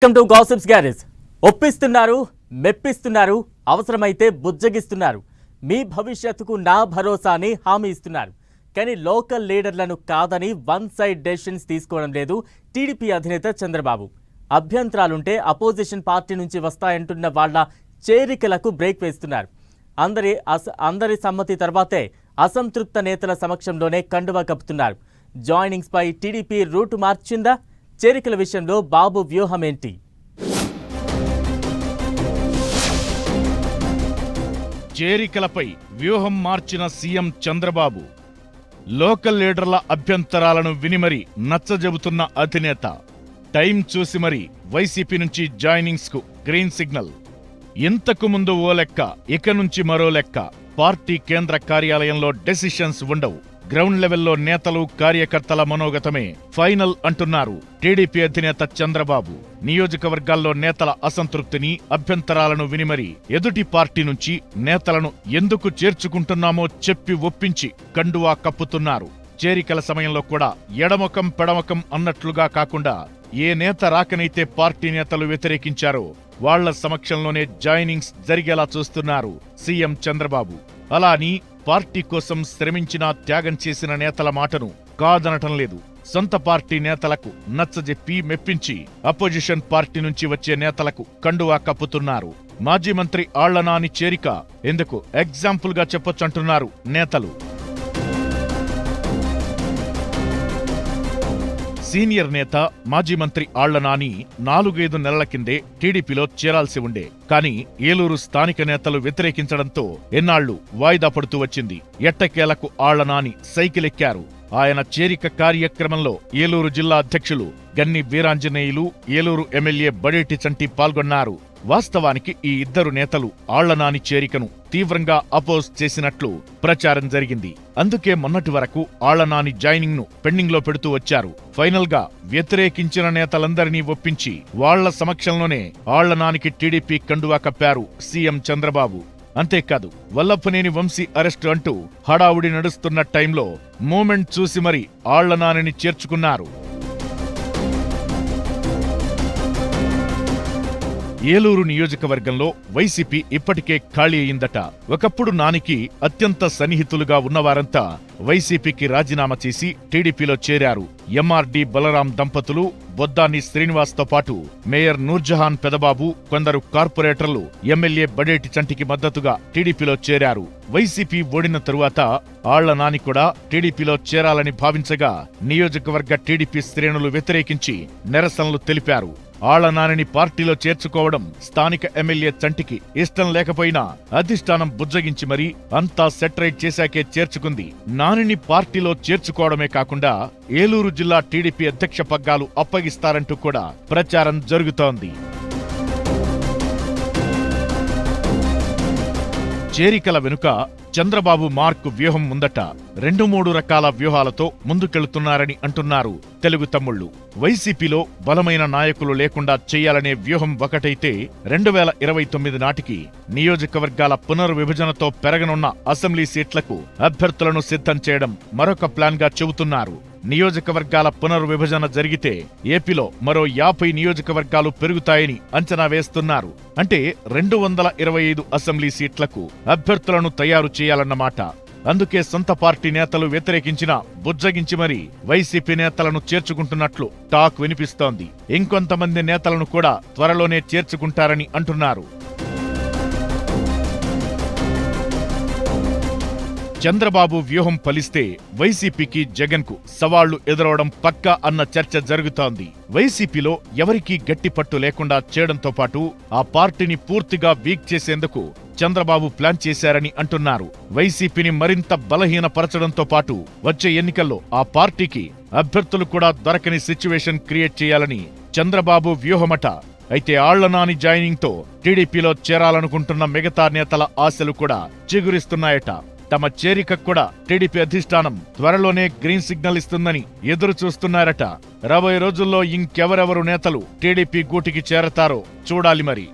Welcome to gossips garage. ఒప్పిస్తున్నారు, మెప్పిస్తున్నారు, అవసరమైతే బుజ్జగిస్తున్నారు. మీ భవిష్యత్తుకు నా భరోసా అని హామీ ఇస్తున్నారు. కానీ లోకల్ లీడర్లను కాదని వన్ సైడ్ డెసిషన్స్ తీసుకోవడం లేదు టీడీపీ అధినేత చంద్రబాబు. అభ్యంతరాలుంటే అపోజిషన్ పార్టీ నుంచి వస్తాయంటున్న వాళ్ళ చేరికలకు బ్రేక్ వేస్తున్నారు. అందరి సమ్మతి తర్వాతే అసంతృప్త నేతల సమక్షంలోనే కండువా కప్పుతున్నారు. జాయినింగ్స్ పై టీడీపీ రూటు మార్చిందా? చేరికల విషయంలో బాబు వ్యూహం ఏంటి? చేరికలపై వ్యూహం మార్చిన సీఎం చంద్రబాబు. లోకల్ లీడర్ల అభ్యంతరాలను విని మరీ నచ్చజెబుతున్న అధినేత. టైం చూసి మరీ వైసీపీ నుంచి జాయినింగ్స్ కు గ్రీన్ సిగ్నల్. ఇంతకు ముందు ఓ లెక్క, ఇక నుంచి మరో లెక్క. పార్టీ కేంద్ర కార్యాలయంలో డెసిషన్స్ ఉండవు. గ్రౌండ్ లెవెల్లో నేతలు కార్యకర్తల మనోగతమే ఫైనల్ అంటున్నారు టీడీపీ అధినేత చంద్రబాబు. నియోజకవర్గాల్లో నేతల అసంతృప్తిని, అభ్యంతరాలను వినిమరి ఎదుటి పార్టీ నుంచి నేతలను ఎందుకు చేర్చుకుంటున్నామో చెప్పి ఒప్పించి కండువా కప్పుతున్నారు. చేరికల సమయంలో కూడా ఎడమొకం పెడమొకం అన్నట్లుగా కాకుండా ఏ నేత రాకనైతే పార్టీ నేతలు వ్యతిరేకించారో వాళ్ల సమక్షంలోనే జాయినింగ్స్ జరిగేలా చూస్తున్నారు సీఎం చంద్రబాబు. అలా అని పార్టీ కోసం శ్రమించినా త్యాగం చేసిన నేతల మాటను కాదనటం లేదు. సొంత పార్టీ నేతలకు నచ్చజెప్పి మెప్పించి అపోజిషన్ పార్టీ నుంచి వచ్చే నేతలకు కండువా కప్పుతున్నారు. మాజీ మంత్రి ఆళ్ల నాని చేరిక ఎందుకు ఎగ్జాంపుల్ గా చెప్పొచ్చంటున్నారు నేతలు. సీనియర్ నేత మాజీ మంత్రి ఆళ్ల నాని 4-5 నెలల కిందే టీడీపీలో చేరాల్సి ఉండే. కానీ ఏలూరు స్థానిక నేతలు వ్యతిరేకించడంతో ఎన్నాళ్లు వాయిదా పడుతూ వచ్చింది. ఎట్టకేలకు ఆళ్ల నాని సైకిల్ ఎక్కారు. ఆయన చేరిక కార్యక్రమంలో ఏలూరు జిల్లా అధ్యక్షులు గన్ని వీరాంజనేయులు, ఏలూరు ఎమ్మెల్యే బడేటి చంటి పాల్గొన్నారు. వాస్తవానికి ఈ ఇద్దరు నేతలు ఆళ్ల నాని చేరికను తీవ్రంగా అపోజ్ చేసినట్లు ప్రచారం జరిగింది. అందుకే మొన్నటి వరకు ఆళ్ల నాని జాయినింగ్ ను పెండింగ్ లో పెడుతూ వచ్చారు. ఫైనల్ గా వ్యతిరేకించిన నేతలందరినీ ఒప్పించి వాళ్ల సమక్షంలోనే ఆళ్ల నానికి టీడీపీ కండువా కప్పారు సీఎం చంద్రబాబు. అంతేకాదు, వల్లభనేని వంశీ అరెస్టు అంటూ హడావుడి నడుస్తున్న టైంలో మూమెంట్ చూసి మరీ ఆళ్ల నానిని చేర్చుకున్నారు. ఏలూరు నియోజకవర్గంలో వైసీపీ ఇప్పటికే ఖాళీ అయిందట. ఒకప్పుడు నానికి అత్యంత సన్నిహితులుగా ఉన్నవారంతా వైసీపీకి రాజీనామా చేసి టీడీపీలో చేరారు. ఎంఆర్డి బలరాం దంపతులు, బొద్దాని శ్రీనివాస్తో పాటు మేయర్ నూర్జహాన్ పెదబాబు, కొందరు కార్పొరేటర్లు ఎమ్మెల్యే బడేటి చంటికి మద్దతుగా టీడీపీలో చేరారు. వైసీపీ ఓడిన తరువాత ఆళ్ల నాని కూడా టీడీపీలో చేరాలని భావించగా నియోజకవర్గ టీడీపీ శ్రేణులు వ్యతిరేకించి నిరసనలు తెలిపారు. ఆళ్ల నానిని పార్టీలో చేర్చుకోవడం స్థానిక ఎమ్మెల్యే చంటికి ఇష్టం లేకపోయినా అధిష్టానం బుజ్జగించి మరీ అంతా సెటరైట్ చేశాకే చేర్చుకుంది. నానిని పార్టీలో చేర్చుకోవడమే కాకుండా ఏలూరు జిల్లా టీడీపీ అధ్యక్ష పగ్గాలు అప్పగిస్తారంటూ కూడా ప్రచారం జరుగుతోంది. చేరికల వెనుక చంద్రబాబు మార్క్ వ్యూహం ఉందట. 2-3 రకాల వ్యూహాలతో ముందుకెళ్తున్నారని అంటున్నారు తెలుగు తమ్ముళ్లు. వైసీపీలో బలమైన నాయకులు లేకుండా చెయ్యాలనే వ్యూహం ఒకటైతే 2029 నాటికి నియోజకవర్గాల పునర్విభజనతో పెరగనున్న అసెంబ్లీ సీట్లకు అభ్యర్థులను సిద్ధం చేయడం మరొక ప్లాన్ గా చెబుతున్నారు. నియోజకవర్గాల పునర్విభజన జరిగితే ఏపీలో మరో 50 నియోజకవర్గాలు పెరుగుతాయని అంచనా వేస్తున్నారు. అంటే 225 అసెంబ్లీ సీట్లకు అభ్యర్థులను తయారు చేయాలన్నమాట. అందుకే సొంత పార్టీ నేతలు వ్యతిరేకించినా బుజ్జగించి మరీ వైసీపీ నేతలను చేర్చుకుంటున్నట్లు టాక్ వినిపిస్తోంది. ఇంకొంతమంది నేతలను కూడా త్వరలోనే చేర్చుకుంటారని అంటున్నారు. చంద్రబాబు వ్యూహం ఫలిస్తే వైసీపీకి, జగన్ కు సవాళ్లు ఎదురవడం పక్కా అన్న చర్చ జరుగుతోంది. వైసీపీలో ఎవరికీ గట్టి పట్టు లేకుండా చేయడంతో పాటు ఆ పార్టీని పూర్తిగా వీక్ చేసేందుకు చంద్రబాబు ప్లాన్ చేశారని అంటున్నారు. వైసీపీని మరింత బలహీనపరచడంతో పాటు వచ్చే ఎన్నికల్లో ఆ పార్టీకి అభ్యర్థులు కూడా దొరకని సిచ్యువేషన్ క్రియేట్ చేయాలని చంద్రబాబు వ్యూహమట. అయితే ఆళ్ల నాని జాయినింగ్ తో టీడీపీలో చేరాలనుకుంటున్న మిగతా నేతల ఆశలు కూడా చిగురిస్తున్నాయట. తమ చేరిక కూడా టీడీపీ అధిష్టానం త్వరలోనే గ్రీన్ సిగ్నల్ ఇస్తుందని ఎదురు చూస్తున్నారట. రాబోయే రోజుల్లో ఇంకెవరెవరు నేతలు టీడీపీ గూటికి చేరతారో చూడాలి మరి.